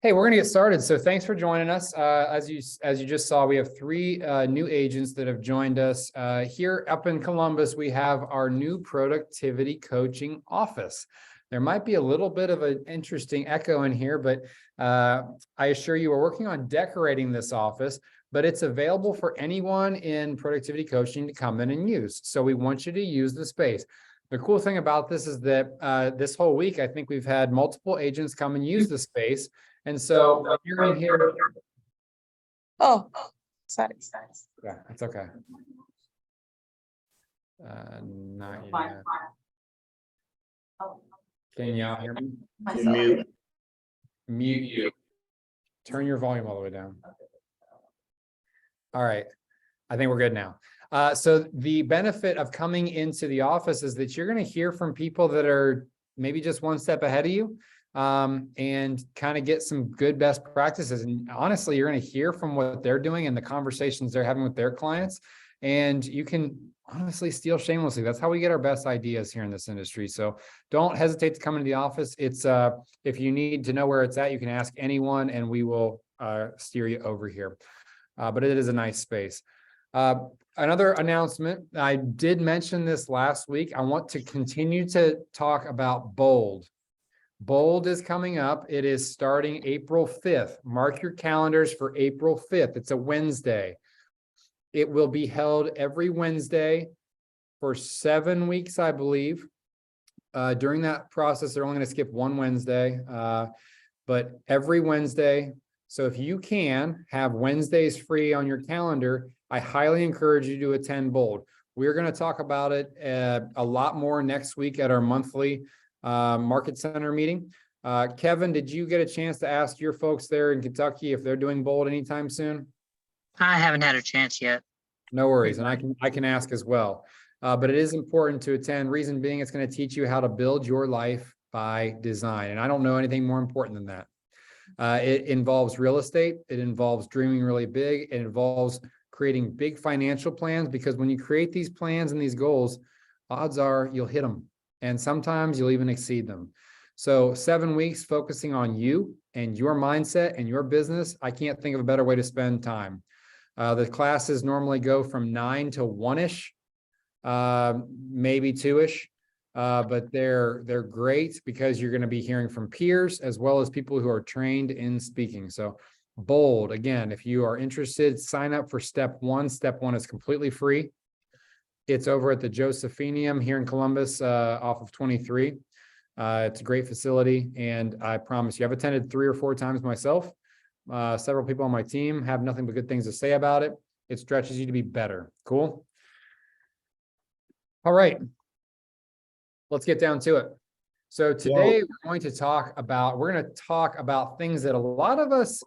Hey, we're going to get started. So thanks for joining us. As you just saw, we have three new agents that have joined us. Here up in Columbus, we have our new productivity coaching office. There might be a little bit of an interesting echo in here, but I assure you we're working on decorating this office, but it's available for anyone in productivity coaching to come in and use. So we want you to use the space. The cool thing about this is that this whole week, I think we've had multiple agents come and use the space. And so when you're in here. Oh, sorry. Yeah, it's okay. Not yet. Can y'all hear me? Mute you. Turn your volume all the way down. All right. I think we're good now. So the benefit of coming into the office is that you're going to hear from people that are maybe just one step ahead of you. And kind of get some good best practices. And honestly, you're going to hear from what they're doing and the conversations they're having with their clients. And you can honestly steal shamelessly. That's how we get our best ideas here in this industry. So don't hesitate to come into the office. It's if you need to know where it's at, you can ask anyone and we will steer you over here. But it is a nice space. Another announcement, I did mention this last week. I want to continue to talk about Bold. Bold is coming up. It is starting April 5th. Mark your calendars for April 5th. It's a Wednesday. It will be held every Wednesday for 7 weeks, I believe. During that process, they're only going to skip one Wednesday, but every Wednesday. So if you can have Wednesdays free on your calendar, I highly encourage you to attend Bold. We're going to talk about it a lot more next week at our monthly Market Center meeting. Kevin, did you get a chance to ask your folks there in Kentucky if they're doing Bold anytime soon? I haven't had a chance yet. No worries, and I can ask as well. But it is important to attend. Reason being, it's going to teach you how to build your life by design, and I don't know anything more important than that. It involves real estate. It involves dreaming really big. It involves creating big financial plans, because when you create these plans and these goals, odds are you'll hit them. And sometimes you'll even exceed them. So 7 weeks focusing on you and your mindset and your business. I can't think of a better way to spend time. The classes normally go from 9 to 1-ish, maybe 2-ish. But they're great because you're going to be hearing from peers as well as people who are trained in speaking. So Bold, again, if you are interested, sign up for step one. Step one is completely free. It's over at the Josephinium here in Columbus, off of 23. It's a great facility, and I promise you, I've attended 3 or 4 times myself. Several people on my team have nothing but good things to say about it. It stretches you to be better. Cool. All right. Let's get down to it. So today we're going to talk about things that a lot of us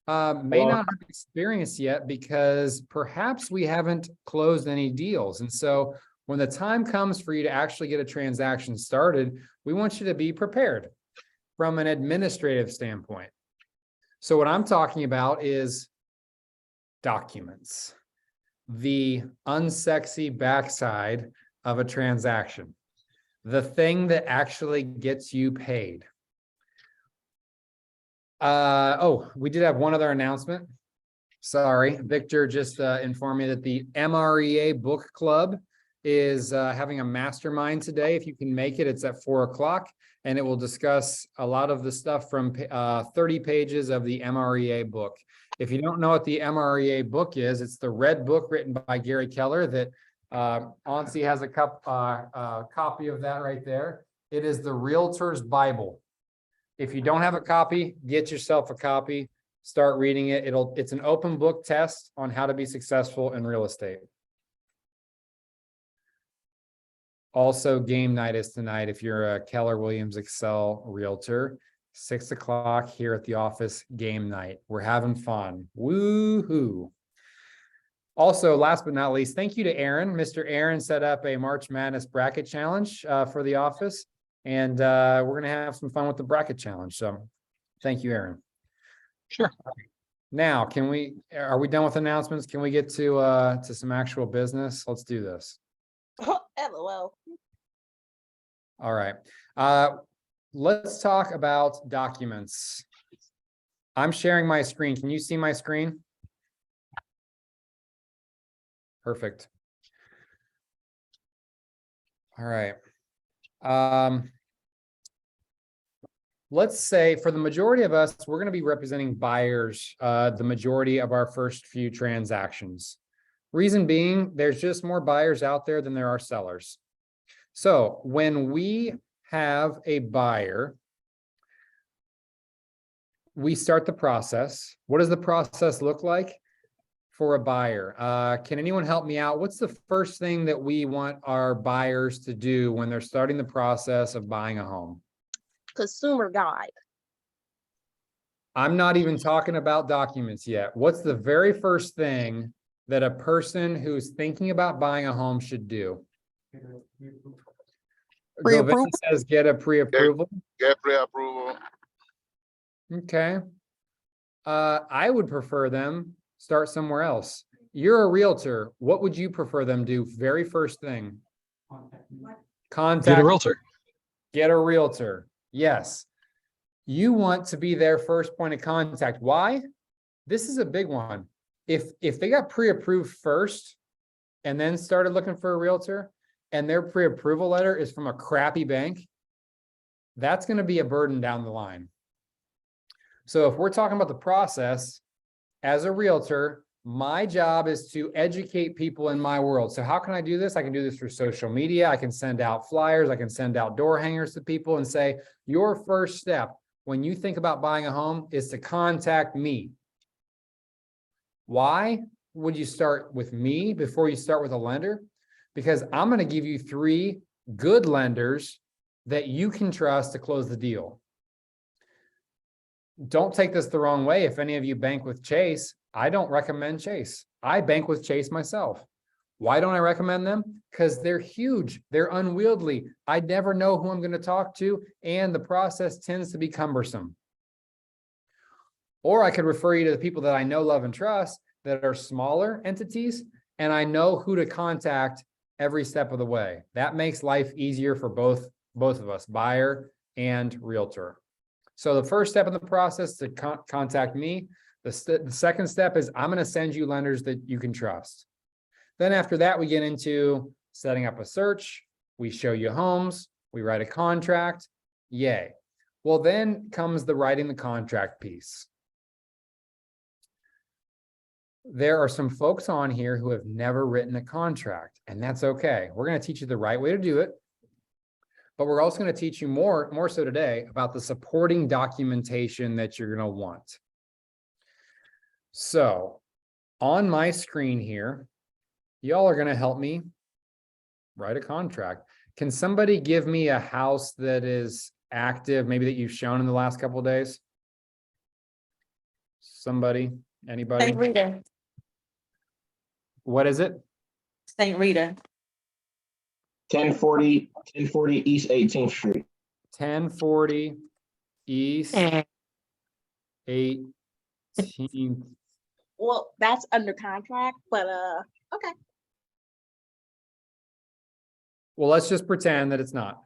may not have experienced yet, because perhaps we haven't closed any deals. And so when the time comes for you to actually get a transaction started, we want you to be prepared from an administrative standpoint. So what I'm talking about is documents, the unsexy backside of a transaction, the thing that actually gets you paid. We did have one other announcement. Sorry, Victor just informed me that the MREA Book Club is having a mastermind today. If you can make it, it's at 4 o'clock, and it will discuss a lot of the stuff from 30 pages of the MREA book. If you don't know what the MREA book is, it's the red book written by Gary Keller that Ansi has a copy of that right there. It is the Realtor's Bible. If you don't have a copy, get yourself a copy, start reading it. It's an open book test on how to be successful in real estate. Also, game night is tonight. If you're a Keller Williams Excel realtor, 6 o'clock here at the office, game night. We're having fun. Woo-hoo. Also, last but not least, thank you to Aaron. Mr. Aaron set up a March Madness bracket challenge for the office. And we're going to have some fun with the bracket challenge. So thank you, Aaron. Sure. Now, are we done with announcements? Can we get to some actual business? Let's do this. LOL. All right. Let's talk about documents. I'm sharing my screen. Can you see my screen? Perfect. All right. Let's say for the majority of us, we're going to be representing buyers, the majority of our first few transactions. Reason being, there's just more buyers out there than there are sellers. So when we have a buyer, we start the process. What does the process look like for a buyer? Can anyone help me out? What's the first thing that we want our buyers to do when they're starting the process of buying a home? Consumer guide. I'm not even talking about documents yet. What's the very first thing that a person who's thinking about buying a home should do? Pre-approval? Govind says get a pre-approval. Get pre-approval. Okay. I would prefer them start somewhere else. You're a realtor. What would you prefer them do? Very first thing. Contact. Get a realtor. Get a realtor. Yes. You want to be their first point of contact. Why? This is a big one. If they got pre-approved first and then started looking for a realtor and their pre-approval letter is from a crappy bank, that's going to be a burden down the line. So if we're talking about the process, as a realtor, my job is to educate people in my world. So how can I do this? I can do this through social media. I can send out flyers. I can send out door hangers to people and say, your first step when you think about buying a home is to contact me. Why would you start with me before you start with a lender? Because I'm going to give you 3 good lenders that you can trust to close the deal. Don't take this the wrong way. If any of you bank with Chase, I don't recommend Chase. I bank with Chase myself. Why don't I recommend them? Because they're huge. They're unwieldy. I never know who I'm going to talk to, and the process tends to be cumbersome. Or I could refer you to the people that I know, love, and trust that are smaller entities, and I know who to contact every step of the way. That makes life easier for both of us, buyer and realtor. So the first step in the process is to contact me. The second step is I'm going to send you lenders that you can trust. Then after that, we get into setting up a search. We show you homes. We write a contract. Yay. Well, then comes the writing the contract piece. There are some folks on here who have never written a contract, and that's okay. We're going to teach you the right way to do it. But we're also going to teach you more so today about the supporting documentation that you're going to want. So on my screen here, y'all are going to help me write a contract. Can somebody give me a house that is active, maybe that you've shown in the last couple of days? Somebody, anybody? St. Rita. What is it? St. Rita. 1040 East 18th Street. 1040 East 18th. Well, that's under contract, but okay. Well, let's just pretend that it's not.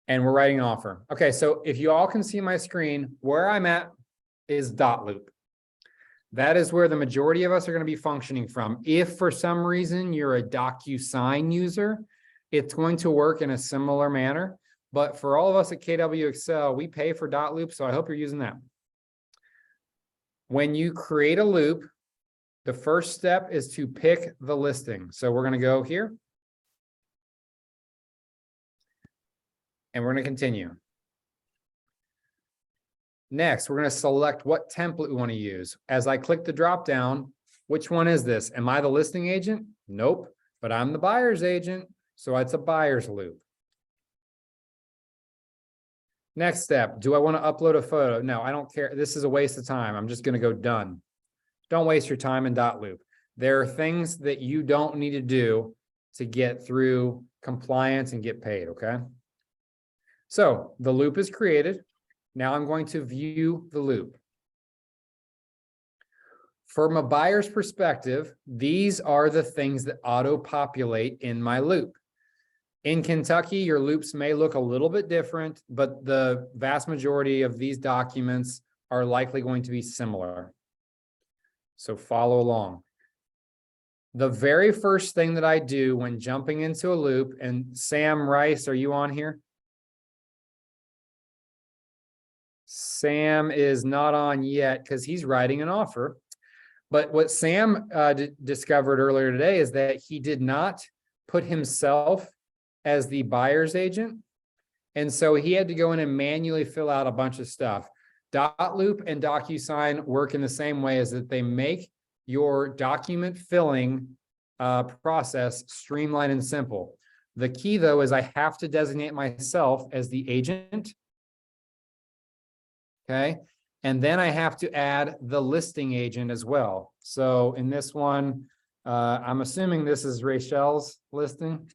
And we're writing an offer. Okay, so if you all can see my screen, where I'm at is Dotloop. That is where the majority of us are going to be functioning from. If for some reason you're a DocuSign user, it's going to work in a similar manner. But for all of us at KW Excel, we pay for Dotloop, so I hope you're using that. When you create a loop, the first step is to pick the listing. So we're going to go here. And we're going to continue. Next, we're going to select what template we want to use. As I click the drop down, which one is this? Am I the listing agent? Nope, but I'm the buyer's agent, so it's a buyer's loop. Next step, do I want to upload a photo? No, I don't care. This is a waste of time. I'm just going to go done. Don't waste your time in Dotloop. There are things that you don't need to do to get through compliance and get paid, okay? So the loop is created. Now I'm going to view the loop. From a buyer's perspective, these are the things that auto-populate in my loop. In Kentucky, your loops may look a little bit different, but the vast majority of these documents are likely going to be similar. So follow along. The very first thing that I do when jumping into a loop, and Sam Rice, are you on here? Sam is not on yet because he's writing an offer. But what Sam discovered earlier today is that he did not put himself as the buyer's agent. And so he had to go in and manually fill out a bunch of stuff. Dotloop and DocuSign work in the same way, as that they make your document filling process streamlined and simple. The key, though, is I have to designate myself as the agent. Okay. And then I have to add the listing agent as well. So in this one, I'm assuming this is Rachel's listing.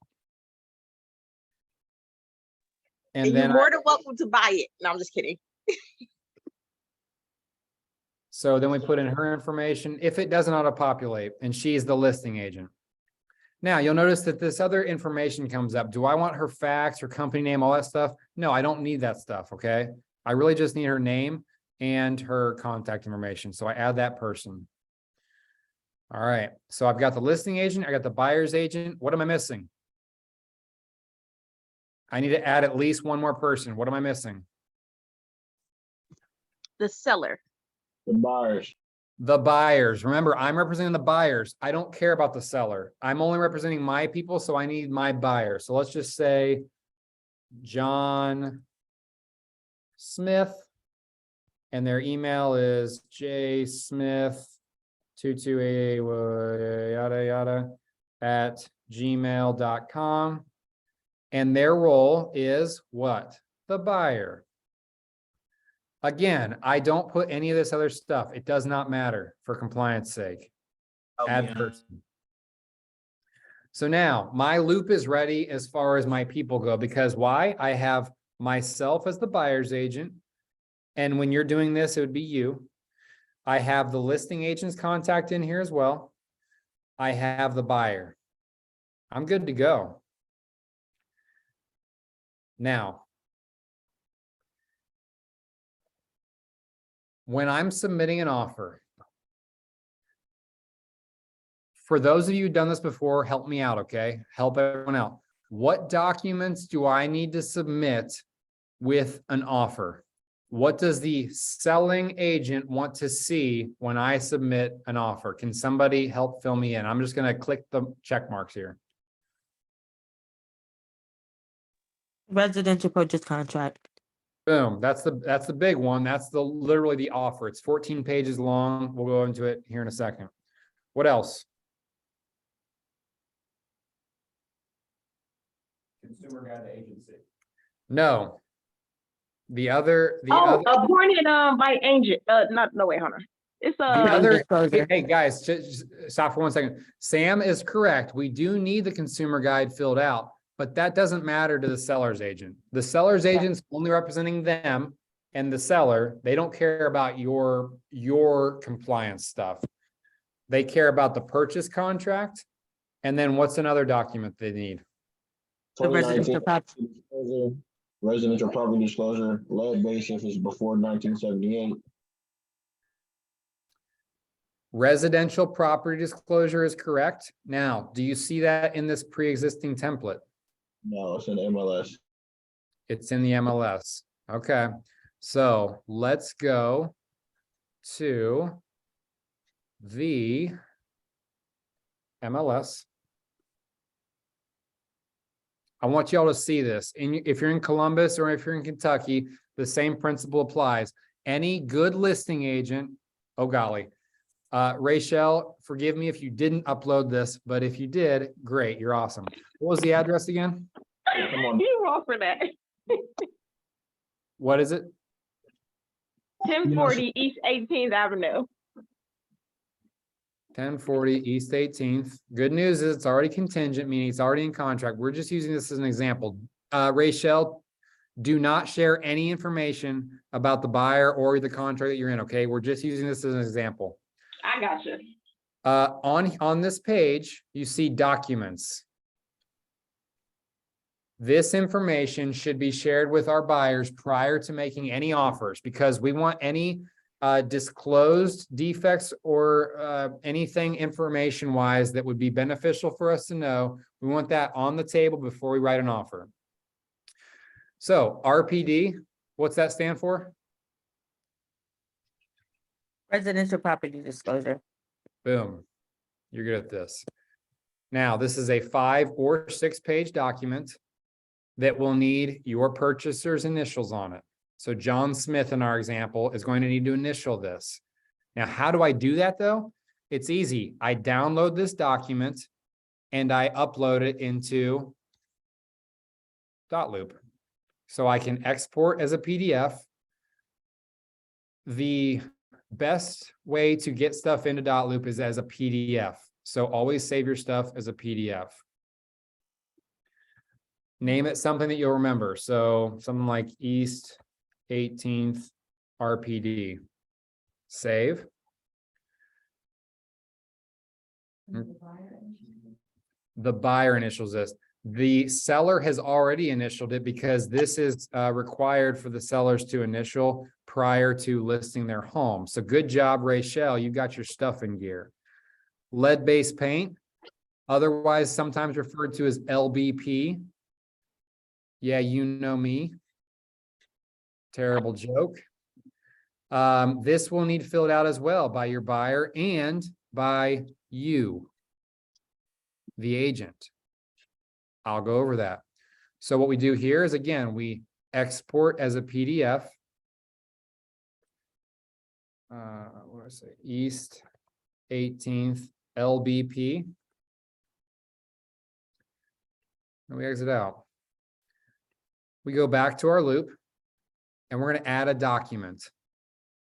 And And then you're more than welcome to buy it. No, I'm just kidding. so then we put in her information if it doesn't auto-populate, and she's the listing agent. Now you'll notice that this other information comes up. Do I want her fax, her company name, all that stuff? No, I don't need that stuff, okay? I really just need her name and her contact information. So I add that person. All right, so I've got the listing agent, I got the buyer's agent. What am I missing? I need to add at least one more person. What am I missing? The seller. The buyers. The buyers. Remember, I'm representing the buyers. I don't care about the seller. I'm only representing my people, so I need my buyer. So let's just say John Smith, and their email is jsmith2288 yada yada at gmail.com. And their role is what? The buyer. Again, I don't put any of this other stuff. It does not matter for compliance sake. Add person. So now my loop is ready as far as my people go, because why? I have myself as the buyer's agent. And when you're doing this, it would be you. I have the listing agent's contact in here as well. I have the buyer. I'm good to go. Now, when I'm submitting an offer, for those of you who've done this before, help me out, okay? Help everyone out. What documents do I need to submit with an offer? What does the selling agent want to see when I submit an offer? Can somebody help fill me in? I'm just going to click the check marks here. Residential purchase contract. Boom. That's the big one. That's literally the offer. It's 14 pages long. We'll go into it here in a second. What else? Consumer guide to agency. No. The other. Appointed by agent. No way, hold on. It's The other, disclosure. hey guys, just stop for 1 second. Sam is correct. We do need the consumer guide filled out, but that doesn't matter to the seller's agent. The seller's agent's only representing them and the seller. They don't care about your compliance stuff. They care about the purchase contract. And then what's another document they need? The residential 2019 property. disclosure, residential property disclosure, lead base if it's before 1978. Residential property disclosure is correct. Now, do you see that in this pre-existing template? No, it's in MLS. It's in the MLS. Okay. So let's go to the MLS. I want y'all to see this. If you're in Columbus or if you're in Kentucky, the same principle applies. Any good listing agent, oh golly. Rachel, forgive me if you didn't upload this, but if you did, great, you're awesome. What was the address again? Come on. You wrong for that. What is it? 1040 East 18th Avenue. 1040 East 18th. Good news is it's already contingent, meaning it's already in contract. We're just using this as an example. Rachel, do not share any information about the buyer or the contract that you're in, okay? We're just using this as an example. I got you. On this page, you see documents. This information should be shared with our buyers prior to making any offers, because we want any disclosed defects or anything information wise that would be beneficial for us to know. We want that on the table before we write an offer. So RPD, what's that stand for? Residential property disclosure. Boom. You're good at this. Now, this is a 5 or 6 page document that will need your purchaser's initials on it. So John Smith, in our example, is going to need to initial this. Now, how do I do that though? It's easy. I download this document and I upload it into Dotloop. So I can export as a PDF. The best way to get stuff into Dotloop is as a PDF. So always save your stuff as a PDF. Name it something that you'll remember. So something like East 18th RPD. Save. The buyer initials this. The seller has already initialed it because this is required for the sellers to initial prior to listing their home. So good job, Rachel. You got your stuff in gear. Lead-based paint, otherwise sometimes referred to as LBP. Yeah, you know me. Terrible joke. This will need filled out as well by your buyer and by you, the agent. I'll go over that. So what we do here is, again, we export as a PDF. What do I say? East 18th LBP. And we exit out. We go back to our loop and we're going to add a document.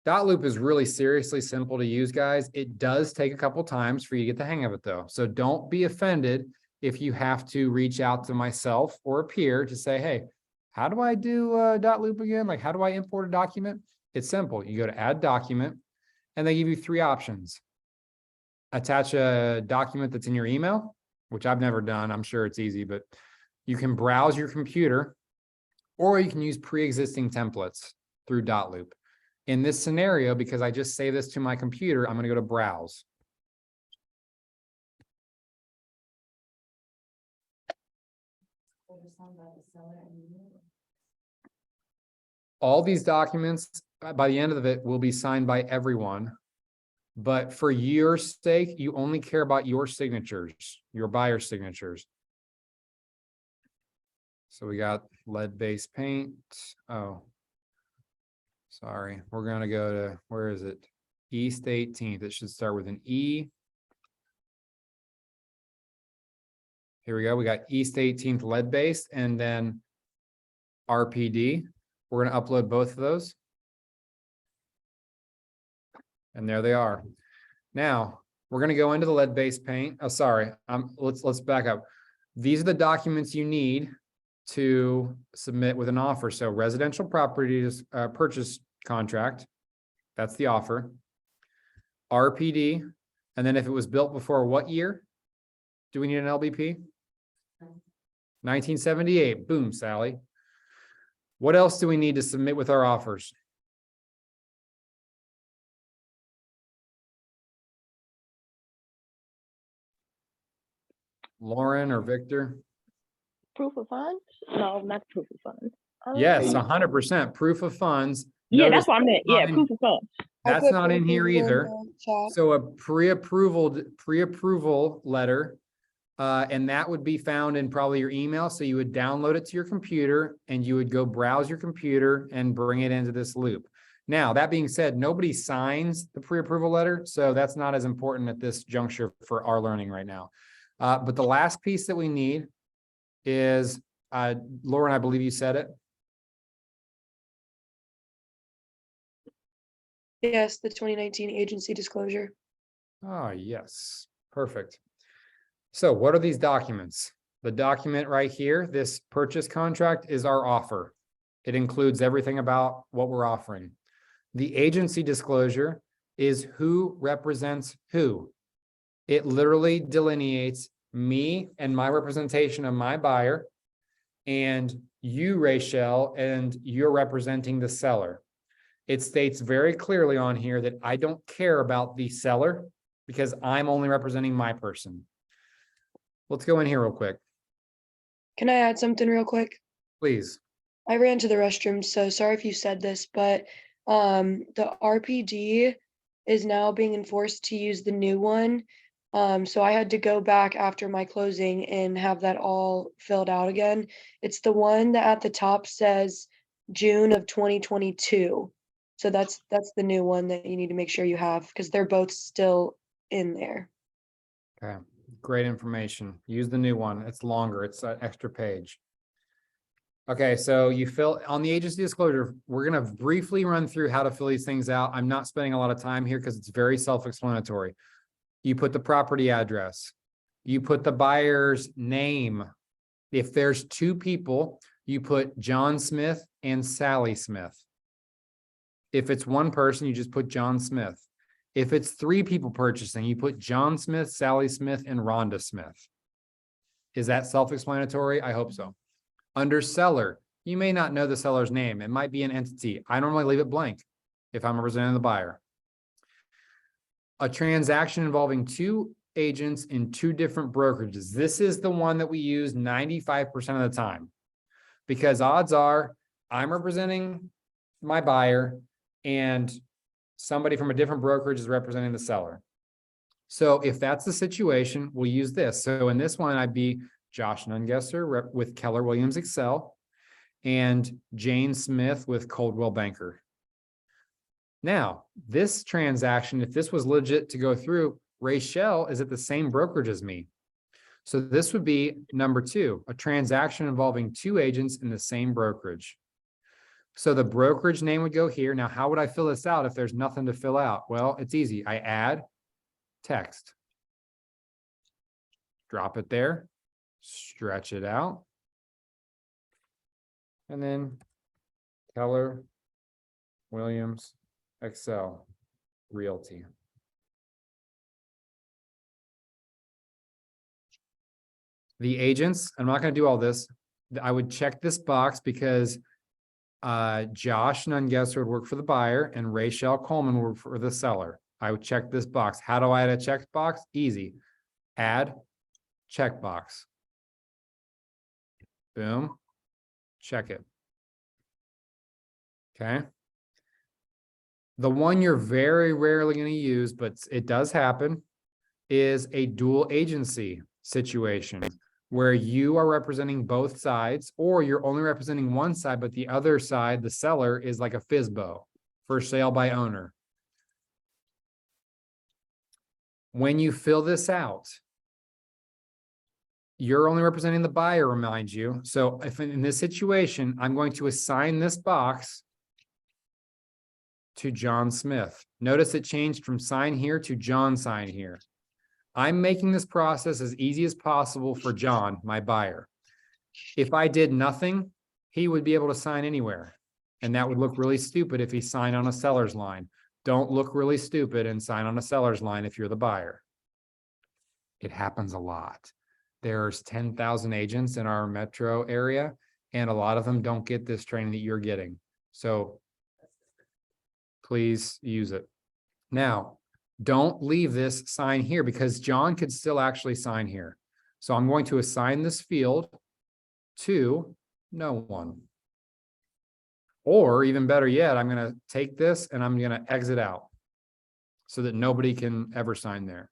Dotloop is really seriously simple to use, guys. It does take a couple times for you to get the hang of it though. So don't be offended if you have to reach out to myself or a peer to say, hey, how do I do Dotloop again? Like, how do I import a document? It's simple. You go to add document and they give you 3 options. Attach a document that's in your email, which I've never done. I'm sure it's easy, but you can browse your computer or you can use pre-existing templates through Dotloop. In this scenario, because I just saved this to my computer, I'm going to go to browse. All these documents, by the end of it, will be signed by everyone. But for your sake, you only care about your signatures, your buyer signatures. So we got lead-based paint. Oh, sorry. We're going to go to, where is it? East 18th. It should start with an E. Here we go. We got East 18th lead-based and then RPD. We're going to upload both of those. And there they are. Now we're going to go into the lead-based paint. Oh, sorry. Let's back up. These are the documents you need to submit with an offer. So residential properties purchase contract. That's the offer. RPD. And then if it was built before what year? Do we need an LBP? 1978. Boom, Sally. What else do we need to submit with our offers? Lauren or Victor? Proof of funds? No, not proof of funds. Yes, 100% proof of funds. Yeah, Notice that's what I meant. Yeah, not in- proof of funds. That's not in here either. So a pre-approval letter, and that would be found in probably your email. So you would download it to your computer and you would go browse your computer and bring it into this loop. Now, that being said, nobody signs the pre-approval letter, so that's not as important at this juncture for our learning right now. But the last piece that we need is, Lauren, I believe you said it. Yes, the 2019 agency disclosure. Oh, yes. Perfect. So what are these documents? The document right here, this purchase contract, is our offer. It includes everything about what we're offering. The agency disclosure is who represents who. It literally delineates me and my representation of my buyer, and you, Rachel, and you're representing the seller. It states very clearly on here that I don't care about the seller because I'm only representing my person. Let's go in here real quick, Can I add something real quick? please. I ran to the restroom, so sorry if you said this, but the RPD is now being enforced to use the new one. So I had to go back after my closing and have that all filled out again. It's the one that at the top says June of 2022. So that's the new one that you need to make sure you have because they're both still in there. Okay, great information. Use the new one. It's longer. It's an extra page. Okay, so you fill on the agency disclosure, we're gonna briefly run through how to fill these things out. I'm not spending a lot of time here because it's very self-explanatory. You put the property address, you put the buyer's name. If there's two people, you put John Smith and Sally Smith. If it's one person, you just put John Smith. If it's three people purchasing, you put John Smith, Sally Smith, and Rhonda Smith. Is that self-explanatory? I hope so. Under seller, you may not know the seller's name. It might be an entity. I normally leave it blank if I'm representing the buyer. A transaction involving two agents in two different brokerages. This is the one that we use 95% of the time because odds are I'm representing my buyer and somebody from a different brokerage is representing the seller. So if that's the situation, we'll use this. So in this one, I'd be Josh Nungesser with Keller Williams Excel and Jane Smith with Coldwell Banker. Now, this transaction, if this was legit to go through, Rachel is at the same brokerage as me. So this would be number two, a transaction involving two agents in the same brokerage. So the brokerage name would go here. Now, how would I fill this out if there's nothing to fill out? Well, it's easy. I add text. Drop it there. Stretch it out. And then Keller Williams Excel Realty. The agents, I'm not going to do all this. I would check this box because Josh Nungesser would work for the buyer and Rachel Coleman would work for the seller. I would check this box. How do I add a checkbox? Easy. Add checkbox. Boom. Check it. Okay. The one you're very rarely going to use, but it does happen, is a dual agency situation where you are representing both sides or you're only representing one side, but the other side, the seller, is like a FSBO, for sale by owner. When you fill this out, you're only representing the buyer, remind you. So if in this situation, I'm going to assign this box to John Smith. Notice it changed from sign here to John sign here. I'm making this process as easy as possible for John, my buyer. If I did nothing, he would be able to sign anywhere. And that would look really stupid if he signed on a seller's line. Don't look really stupid and sign on a seller's line if you're the buyer. It happens a lot. There's 10,000 agents in our metro area, and a lot of them don't get this training that you're getting. So please use it. Now, don't leave this sign here because John could still actually sign here. So I'm going to assign this field to no one. Or even better yet, I'm going to take this and I'm going to exit out so that nobody can ever sign there.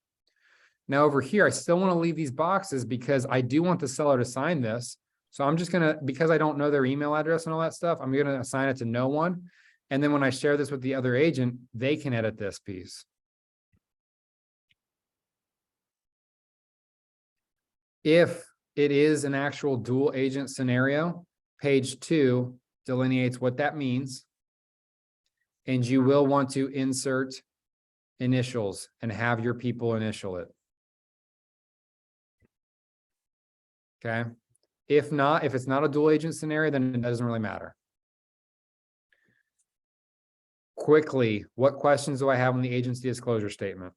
Now over here, I still want to leave these boxes because I do want the seller to sign this. So I'm just going to, because I don't know their email address and all that stuff, I'm going to assign it to no one. And then when I share this with the other agent, they can edit this piece. If it is an actual dual agent scenario, page 2 delineates what that means. And you will want to insert initials and have your people initial it. Okay. If not, if it's not a dual agent scenario, then it doesn't really matter. Quickly, what questions do I have on the agency disclosure statement?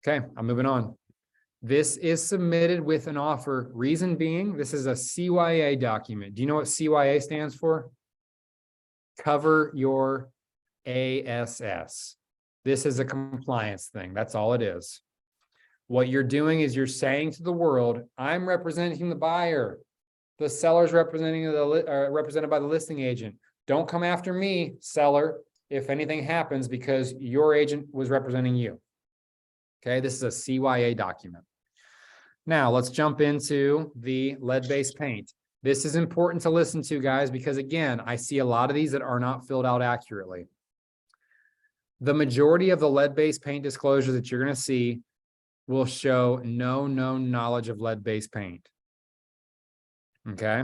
Okay, I'm moving on. This is submitted with an offer. Reason being, this is a CYA document. Do you know what CYA stands for? Cover your ASS. This is a compliance thing. That's all it is. What you're doing is you're saying to the world, I'm representing the buyer. The seller's representing represented by the listing agent. Don't come after me, seller, if anything happens because your agent was representing you. Okay, this is a CYA document. Now let's jump into the lead-based paint. This is important to listen to, guys, because again, I see a lot of these that are not filled out accurately. The majority of the lead-based paint disclosures that you're going to see will show no known knowledge of lead-based paint. Okay.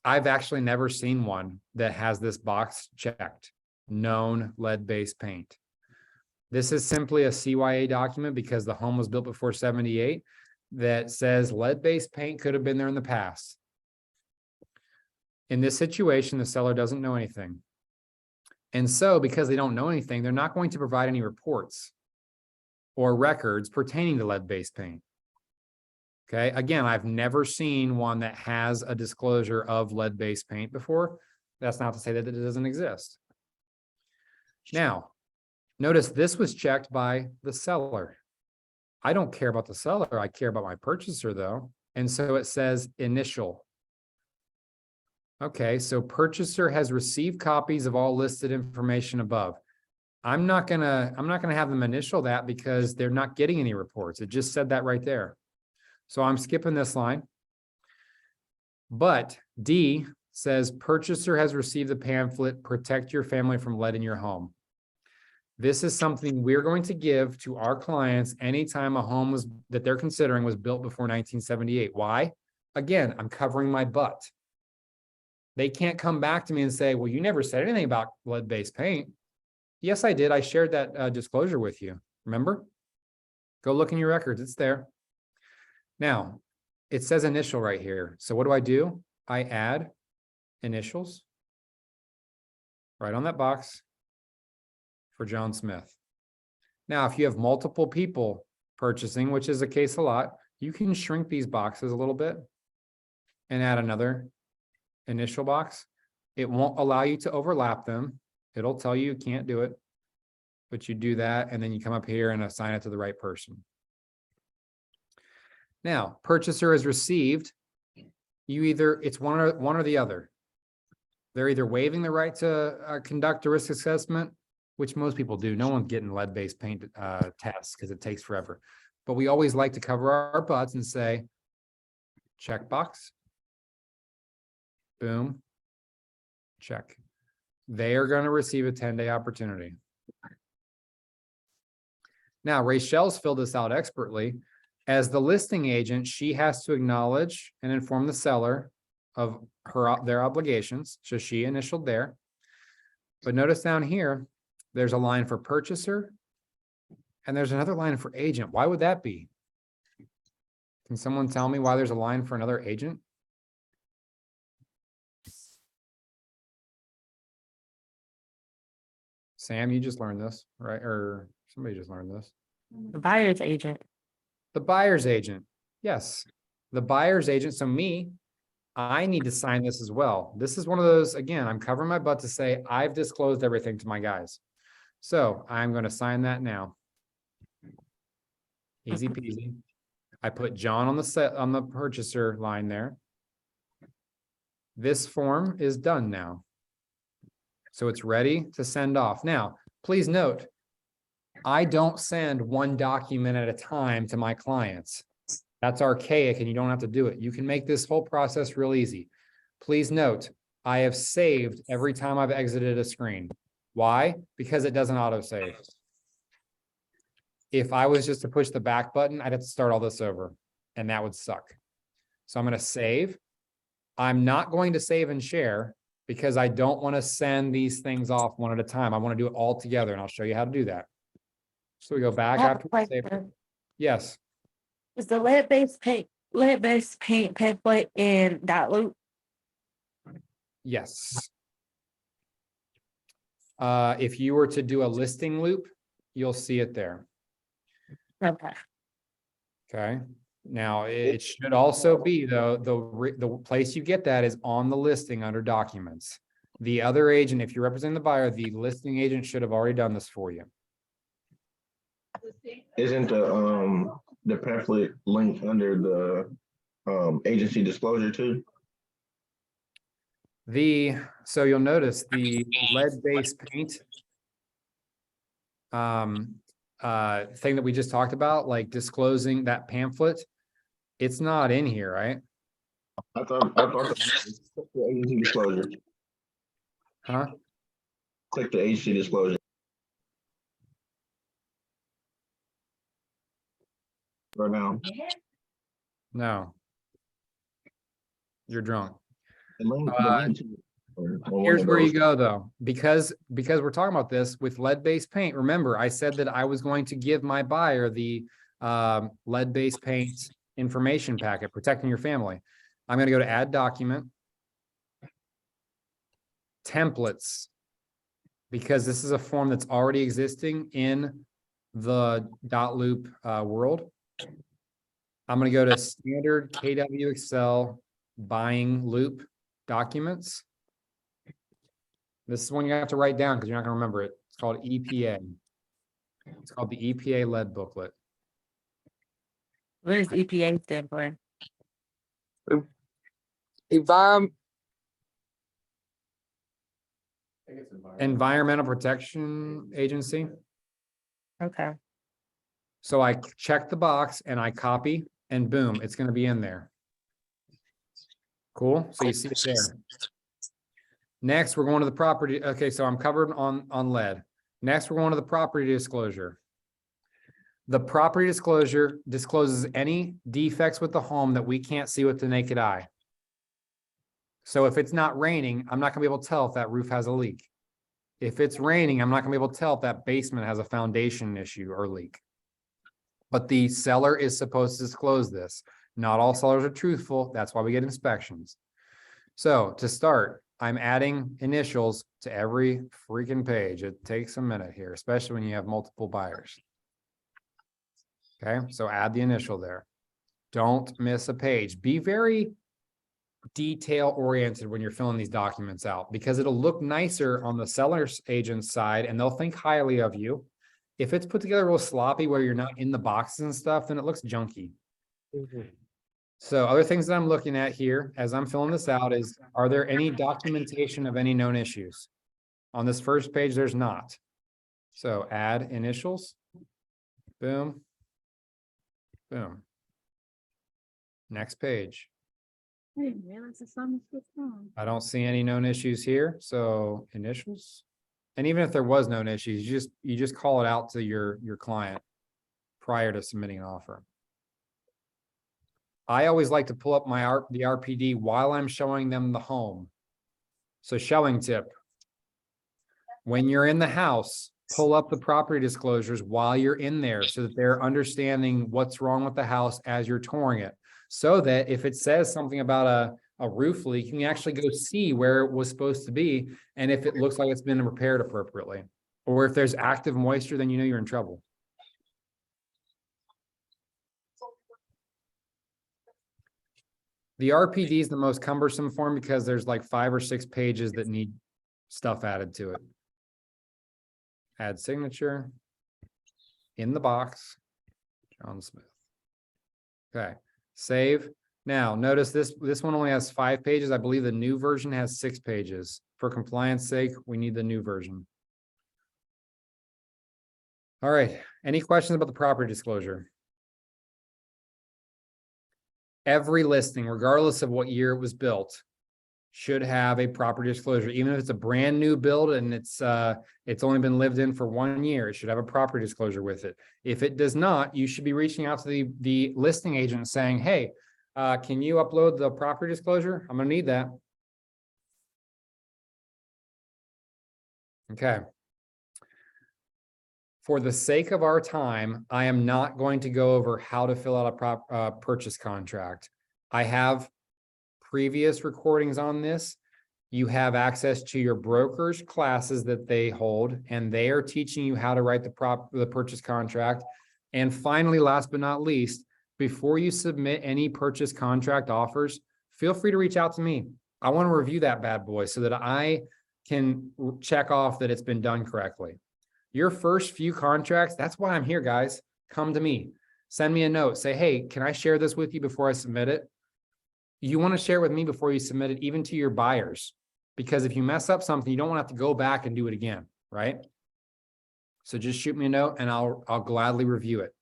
I've actually never seen one that has this box checked, known lead-based paint. This is simply a CYA document because the home was built before 78 that says lead-based paint could have been there in the past. In this situation, the seller doesn't know anything. And so because they don't know anything, they're not going to provide any reports or records pertaining to lead-based paint. Okay, again, I've never seen one that has a disclosure of lead-based paint before. That's not to say that it doesn't exist. Now, notice this was checked by the seller. I don't care about the seller, I care about my purchaser though. And so it says initial. Okay, so purchaser has received copies of all listed information above. I'm not gonna have them initial that because they're not getting any reports. It just said that right there. So I'm skipping this line. But D says purchaser has received the pamphlet, protect your family from lead in your home. This is something we're going to give to our clients anytime a home that they're considering was built before 1978. Why? Again, I'm covering my butt. They can't come back to me and say, well, you never said anything about lead-based paint. Yes, I did. I shared that disclosure with you. Remember? Go look in your records. It's there. Now, it says initial right here. So what do? I add initials right on that box for John Smith. Now, if you have multiple people purchasing, which is the case a lot, you can shrink these boxes a little bit and add another initial box. It won't allow you to overlap them. It'll tell you can't do it, but you do that and then you come up here and assign it to the right person. Now, purchaser has received, it's one or the other. They're either waiving the right to conduct a risk assessment, which most people do. No one's getting lead-based paint tests because it takes forever. But we always like to cover our butts and say, checkbox, boom, check. They are going to receive a 10-day opportunity. Now, Rachel's filled this out expertly. As the listing agent, she has to acknowledge and inform the seller of their obligations. So she initialed there. But notice down here, there's a line for purchaser and there's another line for agent. Why would that be? Can someone tell me why there's a line for another agent? Sam, you just learned this, right? Or somebody just learned this. The buyer's agent. The buyer's agent. Yes, the buyer's agent. So I need to sign this as well. This is one of those, again, I'm covering my butt to say I've disclosed everything to my guys. So I'm going to sign that now. Easy peasy. I put John on the purchaser line there. This form is done now. So it's ready to send off. Now, please note, I don't send one document at a time to my clients. That's archaic and you don't have to do it. You can make this whole process real easy. Please note, I have saved every time I've exited a screen. Why? Because it doesn't autosave. If I was just to push the back button, I'd have to start all this over and that would suck. So I'm going to save. I'm not going to save and share because I don't want to send these things off one at a time. I want to do it all together and I'll show you how to do that. So we go back I have after a we save. question. Yes. Is the lead-based paint pamphlet in Dotloop? Yes. If you were to do a listing loop, you'll see it there. Okay. Okay. Now, it should also be though, the place you get that is on the listing under documents. The other agent, if you're representing the buyer, the listing agent should have already done this for you. Isn't the pamphlet link under the agency disclosure too? So you'll notice the lead-based paint thing that we just talked about, like disclosing that pamphlet, it's not in here, right? I thought the agency disclosure. Huh? Click the agency disclosure. Right now. No. You're drunk. The link to it, or one Here's of where you those. go though, because we're talking about this with lead-based paint. Remember, I said that I was going to give my buyer the lead-based paint information packet, protecting your family. I'm gonna go to add document. Templates. Because this is a form that's already existing in the Dotloop world. I'm gonna go to standard KW Excel buying loop documents. This is one you have to write down because you're not gonna remember it. It's called EPA. It's called the EPA lead booklet. What is EPA stand for? Environmental Protection Agency. Okay. So I check the box and I copy and boom, it's gonna be in there. Cool, so you see it there. Next, we're going to the property. Okay, so I'm covered on lead. Next, we're going to the property disclosure. The property disclosure discloses any defects with the home that we can't see with the naked eye. So if it's not raining, I'm not gonna be able to tell if that roof has a leak. If it's raining, I'm not gonna be able to tell if that basement has a foundation issue or leak. But the seller is supposed to disclose this. Not all sellers are truthful. That's why we get inspections. So to start, I'm adding initials to every freaking page. It takes a minute here, especially when you have multiple buyers. Okay, so add the initial there. Don't miss a page. Be very detail oriented when you're filling these documents out because it'll look nicer on the seller's agent's side and they'll think highly of you. If it's put together real sloppy where you're not in the boxes and stuff, then it looks junky. So other things that I'm looking at here as I'm filling this out is, are there any documentation of any known issues? On this first page, there's not. So add initials, boom, boom. Next page. I don't see any known issues here, so initials. And even if there was known issues, you just call it out to your client prior to submitting an offer. I always like to pull up the RPD while I'm showing them the home. So showing tip. When you're in the house, pull up the property disclosures while you're in there so that they're understanding what's wrong with the house as you're touring it. So that if it says something about a roof leak, you can actually go see where it was supposed to be. And if it looks like it's been repaired appropriately, or if there's active moisture, then you know you're in trouble. The RPD is the most cumbersome form because there's like 5 or 6 pages that need stuff added to it. Add signature in the box, John Smith. Okay, save. Now, notice this one only has 5 pages. I believe the new version has 6 pages. For compliance sake, we need the new version. All right, any questions about the property disclosure? Every listing, regardless of what year it was built, should have a property disclosure. Even if it's a brand new build and it's only been lived in for 1 year, it should have a property disclosure with it. If it does not, you should be reaching out to the listing agent saying, hey, can you upload the property disclosure? I'm gonna need that. Okay. For the sake of our time, I am not going to go over how to fill out a purchase contract. I have previous recordings on this. You have access to your broker's classes that they hold, and they are teaching you how to write the purchase contract. And finally, last but not least, before you submit any purchase contract offers, feel free to reach out to me. I want to review that bad boy so that I can check off that it's been done correctly. Your first few contracts, that's why I'm here, guys. Come to me. Send me a note. Say, hey, can I share this with you before I submit it? You want to share it with me before you submit it, even to your buyers. Because if you mess up something, you don't want to have to go back and do it again, right? So just shoot me a note and I'll gladly review it.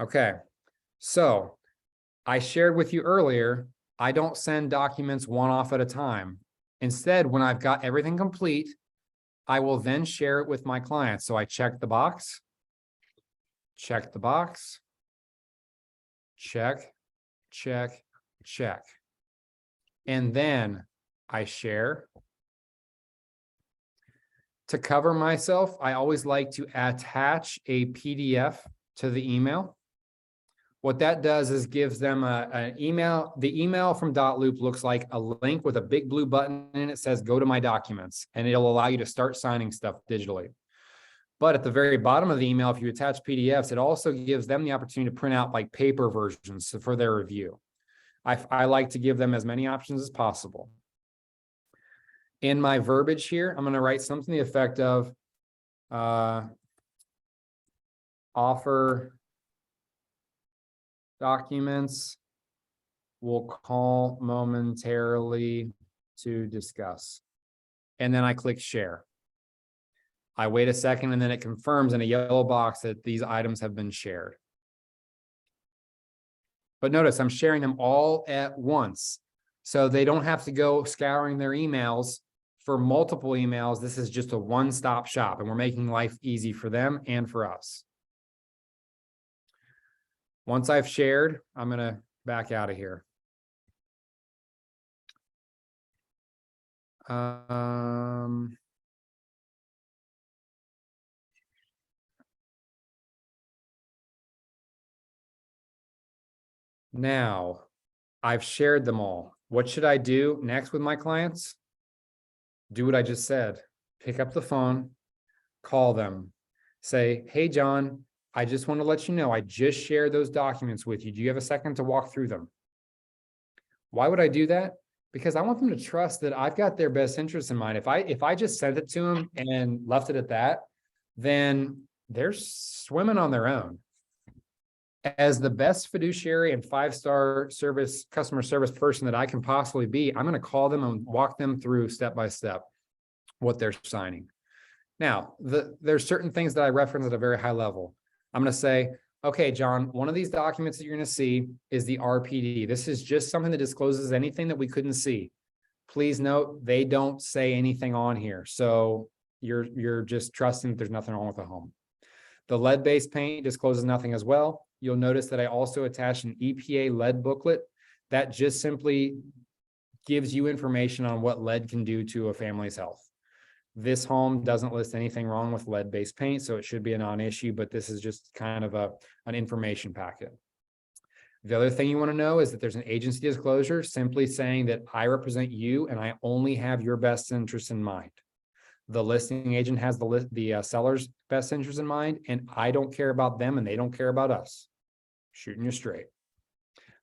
Okay, so I shared with you earlier, I don't send documents one off at a time. Instead, when I've got everything complete, I will then share it with my clients. So I check the box, check the box, check, check, check. And then I share. To cover myself, I always like to attach a PDF to the email. What that does is gives them an email. The email from Dotloop looks like a link with a big blue button and it says, go to my documents, and it'll allow you to start signing stuff digitally. But at the very bottom of the email, if you attach PDFs, it also gives them the opportunity to print out like paper versions for their review. I like to give them as many options as possible. In my verbiage here, I'm going to write something to the effect of offer documents will call momentarily to discuss. And then I click share. I wait a second and then it confirms in a yellow box that these items have been shared. But notice I'm sharing them all at once. So they don't have to go scouring their emails for multiple emails. This is just a one-stop shop and we're making life easy for them and for us. Once I've shared, I'm going to back out of here. Now, I've shared them all. What should I do next with my clients? Do what I just said. Pick up the phone, call them, say, hey, John, I just want to let you know, I just shared those documents with you. Do you have a second to walk through them? Why would I do that? Because I want them to trust that I've got their best interest in mind. If I just sent it to them and left it at that, then they're swimming on their own. As the best fiduciary and five-star customer service person that I can possibly be, I'm going to call them and walk them through step by step what they're signing. Now, there's certain things that I reference at a very high level. I'm going to say, okay, John, one of these documents that you're going to see is the RPD. This is just something that discloses anything that we couldn't see. Please note, they don't say anything on here. So you're just trusting that there's nothing wrong with the home. The lead-based paint discloses nothing as well. You'll notice that I also attached an EPA lead booklet that just simply gives you information on what lead can do to a family's health. This home doesn't list anything wrong with lead-based paint, so it should be a non-issue, but this is just kind of an information packet. The other thing you want to know is that there's an agency disclosure simply saying that I represent you and I only have your best interest in mind. The listing agent has the seller's best interest in mind, and I don't care about them and they don't care about us. Shooting you straight.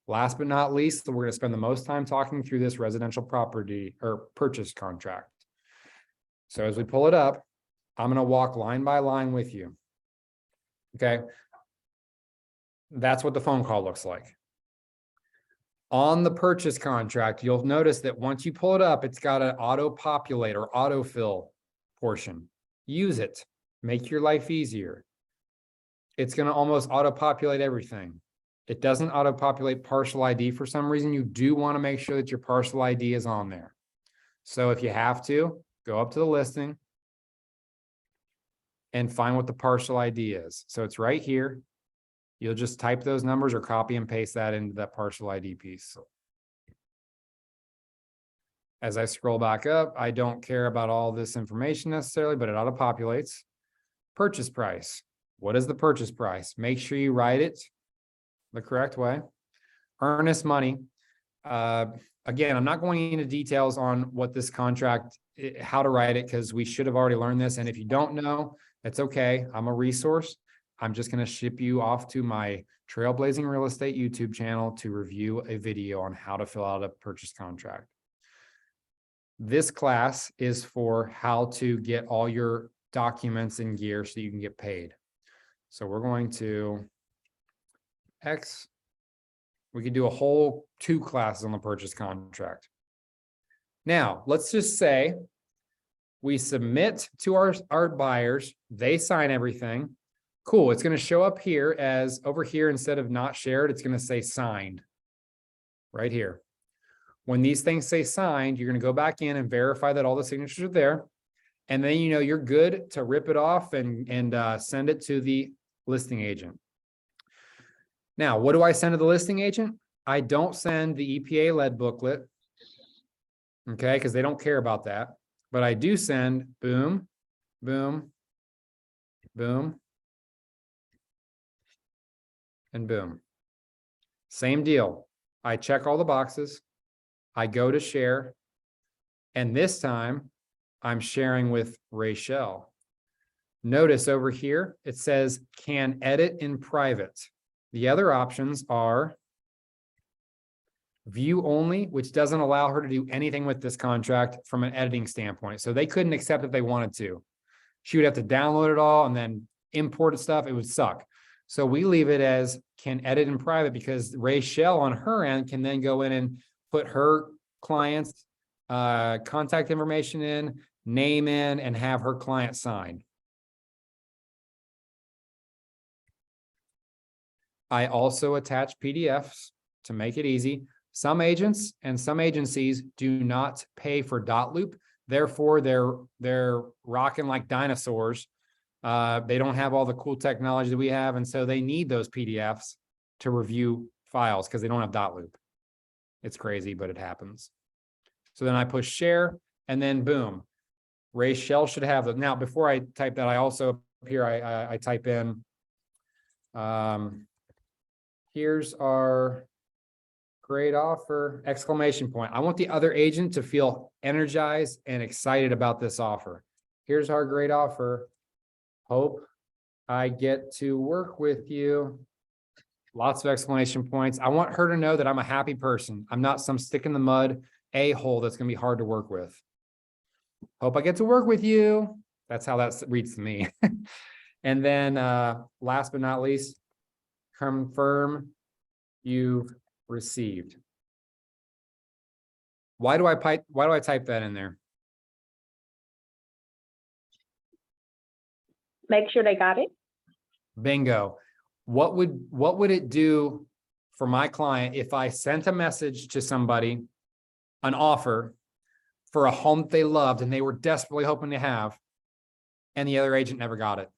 Last but not least, we're going to spend the most time talking through this residential property or purchase contract. So as we pull it up, I'm going to walk line by line with you. Okay. That's what the phone call looks like. On the purchase contract, you'll notice that once you pull it up, it's got an auto-populate or autofill portion. Use it. Make your life easier. It's going to almost auto-populate everything. It doesn't auto-populate partial ID for some reason. You do want to make sure that your partial ID is on there. So if you have to, go up to the listing and find what the partial ID is. So it's right here. You'll just type those numbers or copy and paste that into that partial ID piece. As I scroll back up, I don't care about all this information necessarily, but it auto-populates. Purchase price. What is the purchase price? Make sure you write it the correct way. Earnest money. Again, I'm not going into details on what this contract, how to write it, because we should have already learned this. And if you don't know, that's okay. I'm a resource. I'm just going to ship you off to my Trailblazing Real Estate YouTube channel to review a video on how to fill out a purchase contract. This class is for how to get all your documents in gear so you can get paid. So we're going to we could do a whole 2 classes on the purchase contract. Now, let's just say we submit to our buyers, they sign everything. Cool, it's going to show up here as over here, instead of not shared, it's going to say signed right here. When these things say signed, you're going to go back in and verify that all the signatures are there. And then, you're good to rip it off and send it to the listing agent. Now, what do I send to the listing agent? I don't send the EPA-led booklet, okay, because they don't care about that. But I do send boom, boom, boom, and boom. Same deal. I check all the boxes. I go to share. And this time, I'm sharing with Rachel. Notice over here, it says can edit in private. The other options are view only, which doesn't allow her to do anything with this contract from an editing standpoint. So they couldn't accept if they wanted to. She would have to download it all and then import stuff. It would suck. So we leave it as can edit in private, because Rachel on her end can then go in and put her client's contact information in, name in, and have her client sign. I also attach PDFs to make it easy. Some agents and some agencies do not pay for Dotloop. Therefore, they're rocking like dinosaurs. They don't have all the cool technology that we have. And so they need those PDFs to review files because they don't have Dotloop. It's crazy, but it happens. So then I push share and then boom. Rachel should have it. Now, before I type that, I also here, I type in, here's our great offer, exclamation point. I want the other agent to feel energized and excited about this offer. Here's our great offer. Hope I get to work with you. Lots of exclamation points. I want her to know that I'm a happy person. I'm not some stick in the mud a-hole that's going to be hard to work with. Hope I get to work with you. That's how that reads to me. And then last but not least, confirm you've received. Why do I type that in there? Make sure they got it. Bingo. What would it do for my client if I sent a message to somebody, an offer for a home that they loved and they were desperately hoping to have, and the other agent never got it?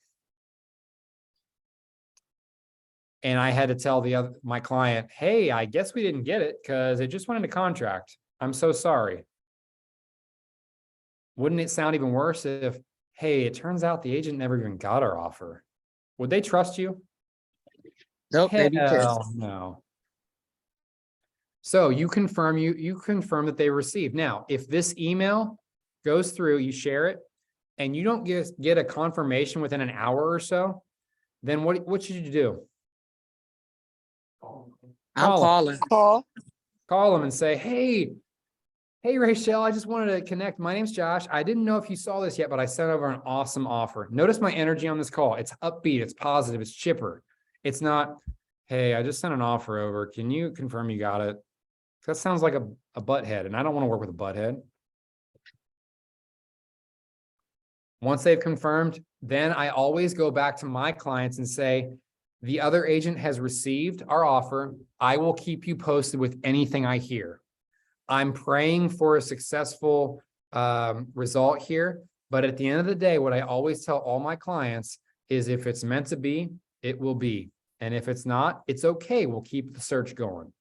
And I had to tell my client, hey, I guess we didn't get it because it just went into contract. I'm so sorry. Wouldn't it sound even worse if, hey, it turns out the agent never even got our offer? Would they trust you? Nope, they'd be pissed. Hell no. So you confirm that they received. Now, if this email goes through, you share it, and you don't get a confirmation within an hour or so, then what should you do? I'm calling. Call them and say, hey, Rachel, I just wanted to connect. My name's Josh. I didn't know if you saw this yet, but I sent over an awesome offer. Notice my energy on this call. It's upbeat. It's positive. It's chipper. It's not, hey, I just sent an offer over. Can you confirm you got it? That sounds like a butthead, and I don't want to work with a butthead. Once they've confirmed, then I always go back to my clients and say, the other agent has received our offer. I will keep you posted with anything I hear. I'm praying for a successful result here. But at the end of the day, what I always tell all my clients is if it's meant to be, it will be. And if it's not, it's okay. We'll keep the search going.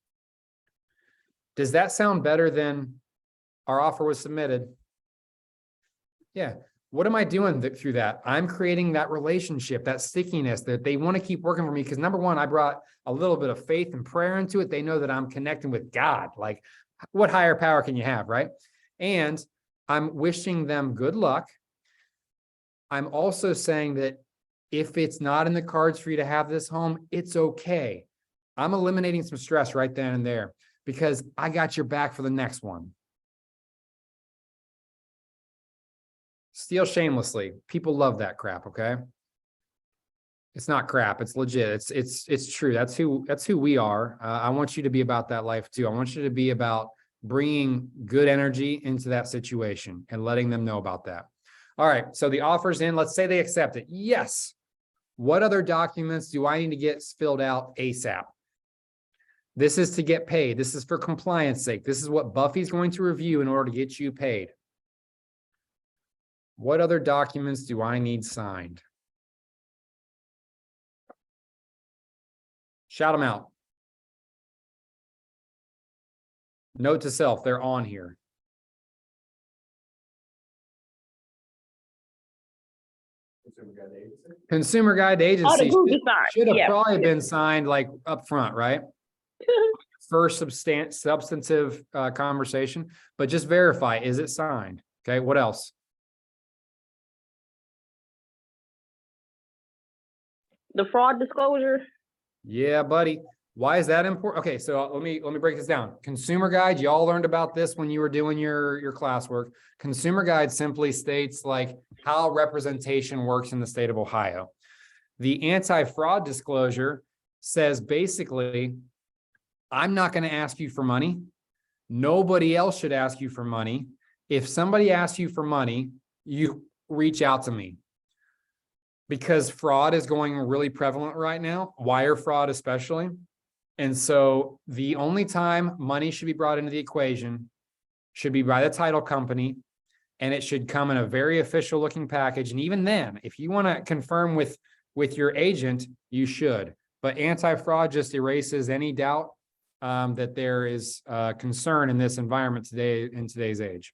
Does that sound better than our offer was submitted? Yeah. What am I doing through that? I'm creating that relationship, that stickiness, that they want to keep working for me. Because number one, I brought a little bit of faith and prayer into it. They know that I'm connecting with God. Like, what higher power can you have, right? And I'm wishing them good luck. I'm also saying that If it's not in the cards for you to have this home, it's okay. I'm eliminating some stress right then and there because I got your back for the next one. Steal shamelessly. People love that crap, okay? It's not crap, it's legit. It's true. That's who we are. I want you to be about that life too. I want you to be about bringing good energy into that situation and letting them know about that. All right, so the offer's in. Let's say they accept it. Yes. What other documents do I need to get filled out ASAP? This is to get paid. This is for compliance sake. This is what Buffy's going to review in order to get you paid. What other documents do I need signed? Shout them out. Note to self, they're on here. Consumer Guide to Oh, the Agency group design. should have Yeah. probably been signed like up front, right? First substantive conversation, but just verify, is it signed? Okay, what else? The fraud disclosure. Yeah, buddy. Why is that important? Okay, so let me break this down. Consumer Guide, y'all learned about this when you were doing your classwork. Consumer Guide simply states like how representation works in the state of Ohio. The anti-fraud disclosure says basically, I'm not going to ask you for money. Nobody else should ask you for money. If somebody asks you for money, you reach out to me. Because fraud is going really prevalent right now, wire fraud especially. And so the only time money should be brought into the equation should be by the title company, and it should come in a very official looking package. And even then, if you want to confirm with your agent, you should. But anti-fraud just erases any doubt that there is concern in this environment today, in today's age.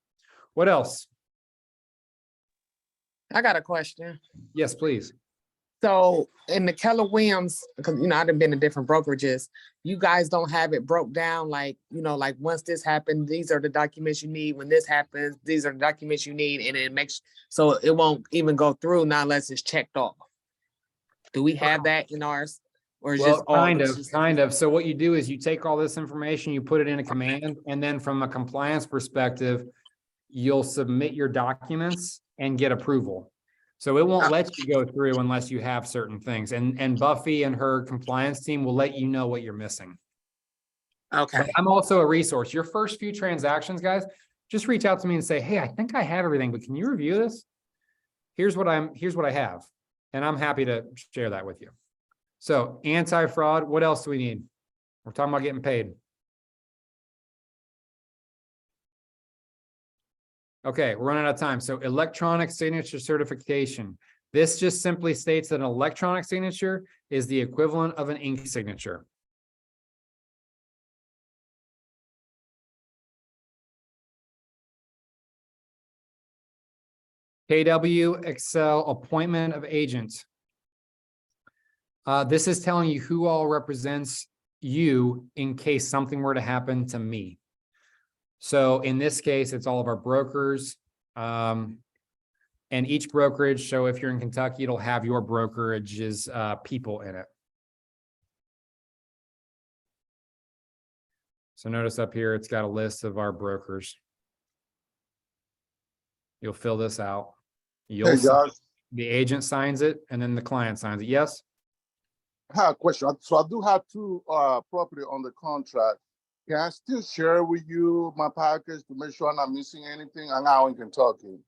What else? I got a question. Yes, please. So in the Keller Williams, because I've been in different brokerages, you guys don't have it broke down like, like once this happened, these are the documents you need. When this happens, these are the documents you need, and it makes so it won't even go through now unless it's checked off. Do we have that in ours? Or is just kind of. So what you do is you take all this information, you put it in a command, and then from a compliance perspective, you'll submit your documents and get approval. So it won't let you go through unless you have certain things. And Buffy and her compliance team will let you know what you're missing. Okay. But I'm also a resource. Your first few transactions, guys, just reach out to me and say, hey, I think I have everything, but can you review this? Here's what I have. And I'm happy to share that with you. So anti-fraud, what else do we need? We're talking about getting paid. Okay, we're running out of time. So electronic signature certification. This just simply states that an electronic signature is the equivalent of an ink signature. KW Excel appointment of agent. This is telling you who all represents you in case something were to happen to me. So in this case, it's all of our brokers, and each brokerage. So if you're in Kentucky, it'll have your brokerage's people in it. So notice up here, it's got a list of our brokers. You'll fill this out. Hey guys, The agent signs it, and then the client signs it. Yes? I have a question. So I do have two property on the contract. Can I still share with you my package to make sure I'm not missing anything? I'm out in Kentucky.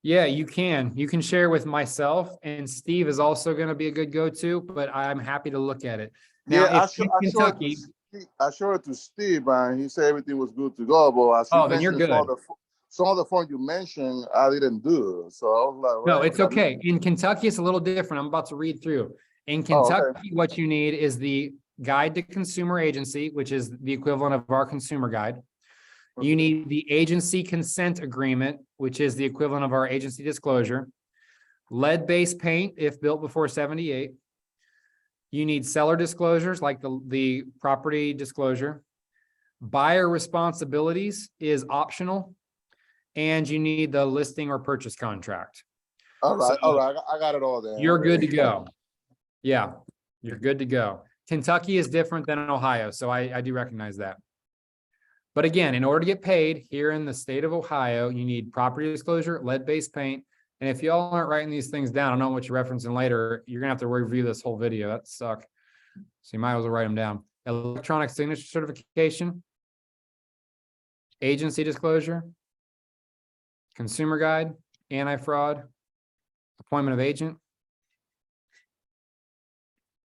Yeah, you can. You can share with myself, and Steve is also going to be a good go-to, but I'm happy to look at it. Now, Yeah, if in Kentucky, I showed it to Steve and he said everything was good to go, but as Oh, then you're good. Some of the forms you mentioned, I didn't do. So I was like, No, right, it's okay. In Kentucky, it's a little different. I'm about to read through. In Oh, okay. Kentucky, what you need is the Guide to Consumer Agency, which is the equivalent of our consumer guide. You need the agency consent agreement, which is the equivalent of our agency disclosure. Lead-based paint if built before 78. You need seller disclosures like the property disclosure. Buyer responsibilities is optional. And you need the listing or purchase contract. All right, So- all right. I got it all there. You're good to go. Yeah, you're good to go. Kentucky is different than Ohio, so I do recognize that. But again, in order to get paid here in the state of Ohio, you need property disclosure, lead-based paint. And if y'all aren't writing these things down, I don't know what you're referencing later, you're gonna have to review this whole video. That suck. So you might as well write them down. Electronic signature certification, agency disclosure, consumer guide, anti-fraud, appointment of agent,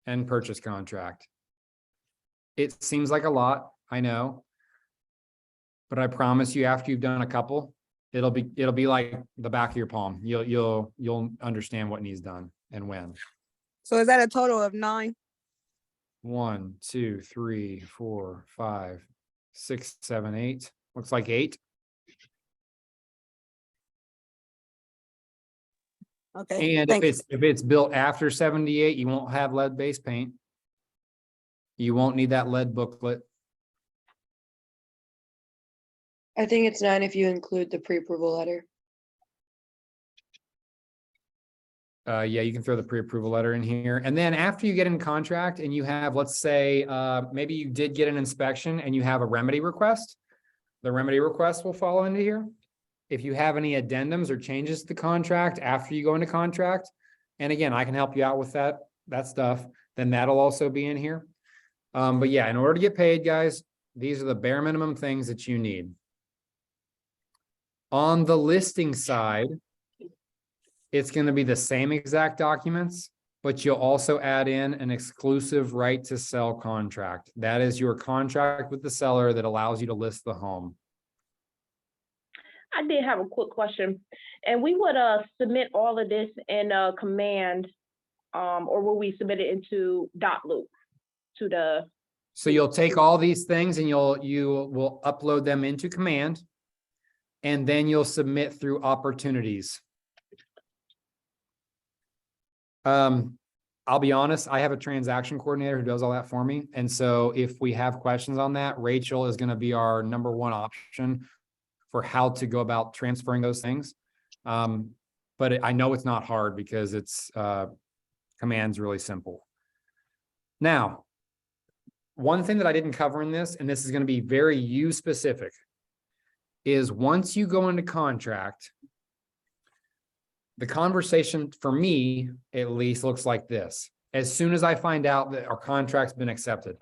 and purchase contract. It seems like a lot, I know. But I promise you, after you've done a couple, it'll be like the back of your palm. You'll understand what needs done and when. So is that a total of 9? 1, 2, 3, 4, 5, 6, 7, 8. Looks like 8. Okay, And thanks. if it's built after 78, you won't have lead-based paint. You won't need that lead booklet. I think it's 9 if you include the pre-approval letter. Yeah, you can throw the pre-approval letter in here. And then after you get in contract and you have, let's say, maybe you did get an inspection and you have a remedy request, the remedy request will fall into here. If you have any addendums or changes to the contract after you go into contract, and again, I can help you out with that stuff, then that'll also be in here. But yeah, in order to get paid, guys, these are the bare minimum things that you need. On the listing side, it's going to be the same exact documents, but you'll also add in an exclusive right to sell contract. That is your contract with the seller that allows you to list the home. I did have a quick question, and we would submit all of this in a command, or will we submit it into Dotloop to the? So you'll take all these things and you will upload them into command, and then you'll submit through opportunities. I'll be honest, I have a transaction coordinator who does all that for me. And so if we have questions on that, Rachel is going to be our #1 option for how to go about transferring those things. But I know it's not hard because it's command's really simple. Now, one thing that I didn't cover in this, and this is going to be very you specific, is once you go into contract, the conversation for me, at least, looks like this. As soon as I find out that our contract's been accepted.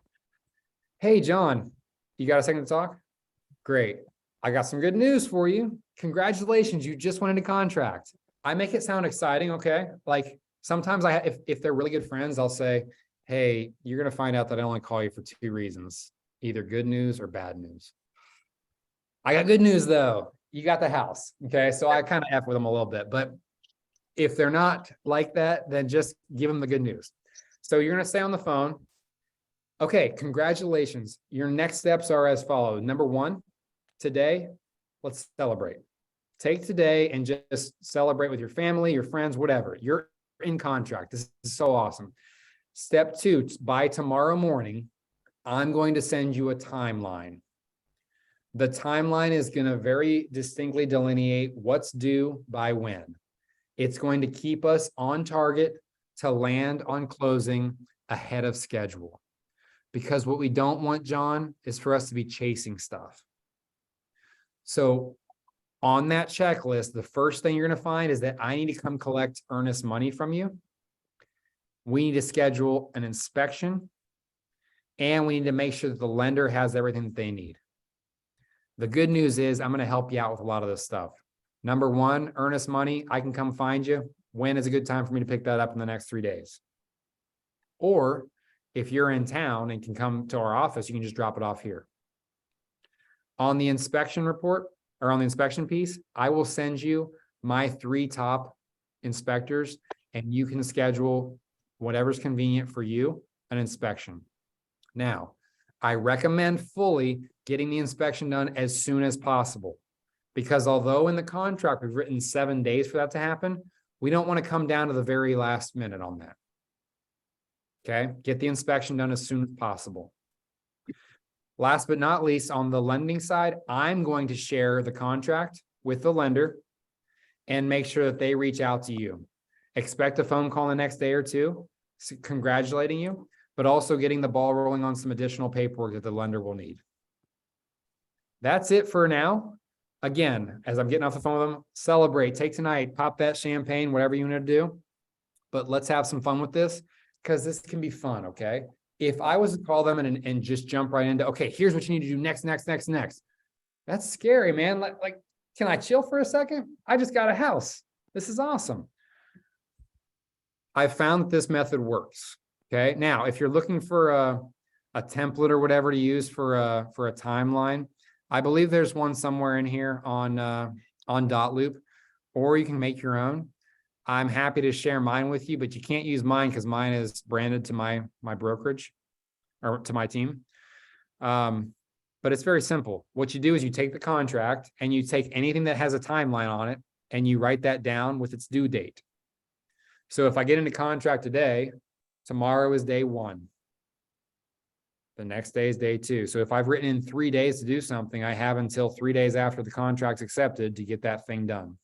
Hey, John, you got a second to talk? Great. I got some good news for you. Congratulations, you just went into contract. I make it sound exciting, okay? Like sometimes if they're really good friends, I'll say, hey, you're gonna find out that I only call you for 2 reasons, either good news or bad news. I got good news though. You got the house, okay? So I kind of F with them a little bit, but if they're not like that, then just give them the good news. So you're gonna stay on the phone. Okay, congratulations. Your next steps are as follows. #1, today, let's celebrate. Take today and just celebrate with your family, your friends, whatever. You're in contract. This is so awesome. Step 2, by tomorrow morning, I'm going to send you a timeline. The timeline is going to very distinctly delineate what's due by when. It's going to keep us on target to land on closing ahead of schedule. Because what we don't want, John, is for us to be chasing stuff. So on that checklist, the first thing you're going to find is that I need to come collect earnest money from you. We need to schedule an inspection, and we need to make sure that the lender has everything that they need. The good news is I'm going to help you out with a lot of this stuff. #1, earnest money. I can come find you. When is a good time for me to pick that up in the next 3 days? Or if you're in town and can come to our office, you can just drop it off here. On the inspection report or on the inspection piece, I will send you my 3 top inspectors, and you can schedule whatever's convenient for you, an inspection. Now, I recommend fully getting the inspection done as soon as possible, because although in the contract we've written 7 days for that to happen, we don't want to come down to the very last minute on that. Okay, get the inspection done as soon as possible. Last but not least, on the lending side, I'm going to share the contract with the lender, and make sure that they reach out to you. Expect a phone call the next day or two, congratulating you, but also getting the ball rolling on some additional paperwork that the lender will need. That's it for now. Again, as I'm getting off the phone with them, celebrate, take tonight, pop that champagne, whatever you want to do. But let's have some fun with this, because this can be fun, okay? If I was to call them and just jump right into, okay, here's what you need to do next. That's scary, man. Like, can I chill for a second? I just got a house. This is awesome. I found that this method works. Okay. Now, if you're looking for a template or whatever to use for a timeline, I believe there's one somewhere in here on Dotloop, or you can make your own. I'm happy to share mine with you, but you can't use mine because mine is branded to my brokerage or to my team. But it's very simple. What you do is you take the contract and you take anything that has a timeline on it and you write that down with its due date. So if I get into contract today, tomorrow is day 1. The next day is day 2. So if I've written in 3 days to do something, I have until 3 days after the contract's accepted to get that thing done.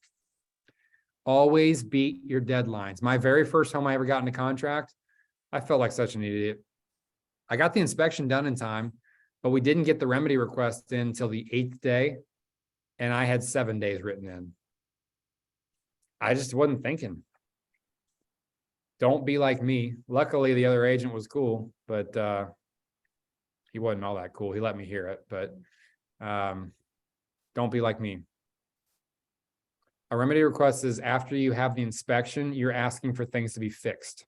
Always beat your deadlines. My very first home I ever got into contract, I felt like such an idiot. I got the inspection done in time, but we didn't get the remedy request in until the 8th day, and I had 7 days written in. I just wasn't thinking. Don't be like me. Luckily, the other agent was cool, but he wasn't all that cool. He let me hear it, but don't be like me. A remedy request is after you have the inspection, you're asking for things to be fixed.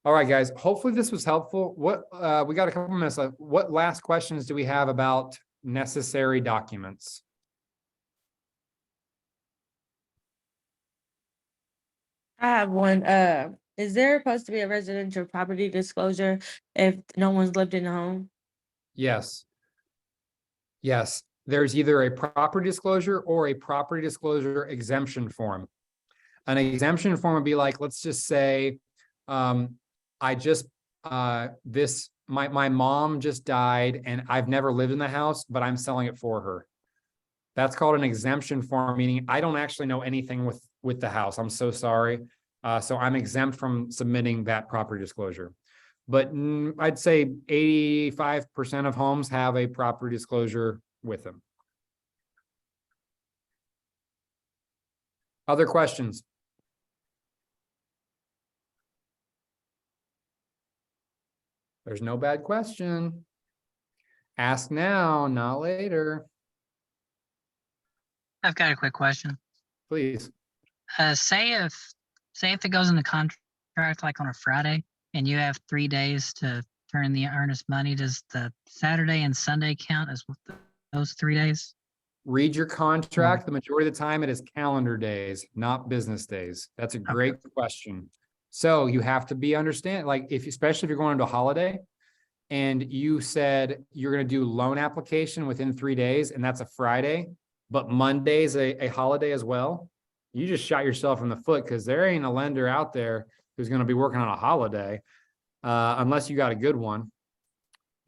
All right, guys, hopefully this was helpful. What we got a couple minutes left. What last questions do we have about necessary documents? I have one. Is there supposed to be a residential property disclosure if no one's lived in the home? Yes. Yes, there's either a property disclosure or a property disclosure exemption form. An exemption form would be like, let's just say, I just, my mom just died and I've never lived in the house, but I'm selling it for her. That's called an exemption form, meaning I don't actually know anything with the house. I'm so sorry. So I'm exempt from submitting that property disclosure. But I'd say 85% of homes have a property disclosure with them. Other questions? There's no bad question. Ask now, not later. I've got a quick question. Please. Say if it goes into contract like on a Friday and you have 3 days to turn the earnest money, does the Saturday and Sunday count as those 3 days? Read your contract. The majority of the time it is calendar days, not business days. That's a great question. So you have to be understand, like especially if you're going into a holiday and you said you're going to do loan application within 3 days and that's a Friday, but Monday's a holiday as well. You just shot yourself in the foot because there ain't a lender out there who's going to be working on a holiday unless you got a good one.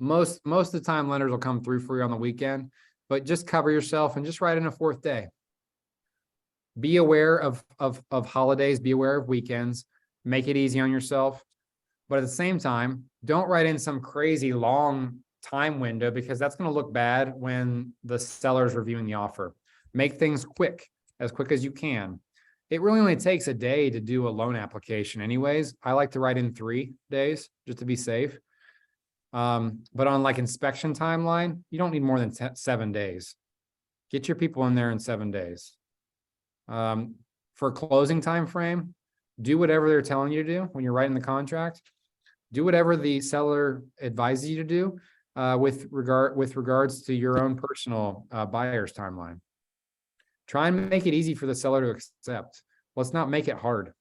Most of the time lenders will come through for you on the weekend, but just cover yourself and just write in a 4th day. Be aware of holidays, be aware of weekends, make it easy on yourself. But at the same time, don't write in some crazy long time window because that's going to look bad when the seller's reviewing the offer. Make things quick as you can. It really only takes a day to do a loan application anyways. I like to write in 3 days just to be safe. But on like inspection timeline, you don't need more than 7 days. Get your people in there in 7 days. For closing time frame, do whatever they're telling you to do when you're writing the contract. Do whatever the seller advises you to do with regards to your own personal buyer's timeline. Try and make it easy for the seller to accept. Let's not make it hard.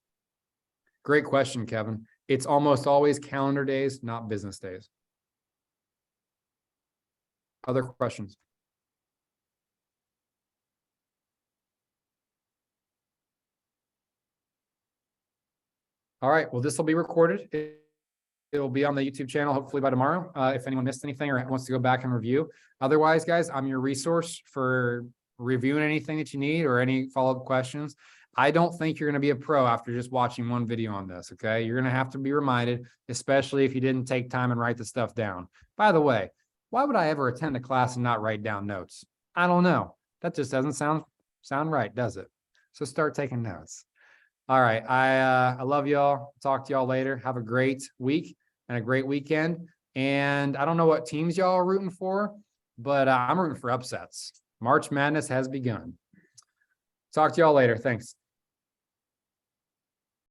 Great question, Kevin. It's almost always calendar days, not business days. Other questions? All right, well, this will be recorded. It'll be on the YouTube channel, hopefully by tomorrow. If anyone missed anything or wants to go back and review. Otherwise, guys, I'm your resource for reviewing anything that you need or any follow-up questions. I don't think you're going to be a pro after just watching one video on this. Okay. You're going to have to be reminded, especially if you didn't take time and write the stuff down. By the way, why would I ever attend a class and not write down notes? I don't know. That just doesn't sound right, does it? So start taking notes. All right. I love y'all. Talk to y'all later. Have a great week and a great weekend. And I don't know what teams y'all are rooting for, but I'm rooting for upsets. March Madness has begun. Talk to y'all later. Thanks.